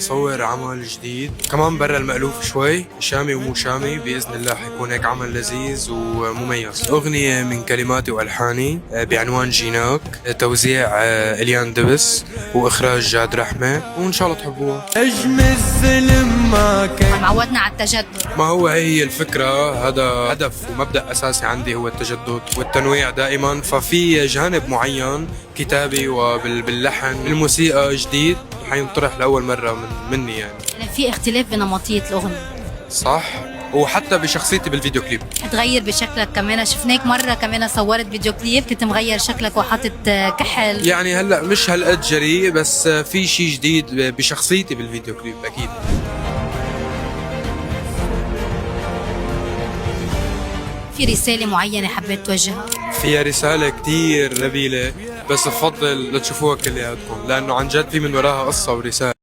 نصور عمل جديد كمان برا المألوف شوي، شامي ومو شامي، بإذن الله حيكون هيك عمل لذيذ ومميز. أغنية من كلماتي وألحاني بعنوان جيناك، توزيع إليان دبس وإخراج جاد رحمة، وإن شاء الله تحبوها. حجم الظلم ما كان معودنا على التجدد. ما هو هي الفكرة، هذا هدف ومبدأ أساسي عندي هو التجدد والتنويع دائما، ففي جانب معين كتابي وباللحن الموسيقى جديد حينطرح لأول مرة مني يعني. في اختلاف بنمطية الأغنية، صح، وحتى بشخصيتي بالفيديو كليب. تغير بشكلك كمان، شفناك مرة كمان صورت فيديو كليب كنت مغير شكلك وحاطط كحل. يعني هلأ مش هالقد جريء، بس في شيء جديد بشخصيتي بالفيديو كليب أكيد. في رسالة معينة حبيت توجهها؟ فيها رسالة كتير نبيلة، بس بفضل لتشوفوها كلياتكم، لأنه عن جد في من وراها قصة ورسالة.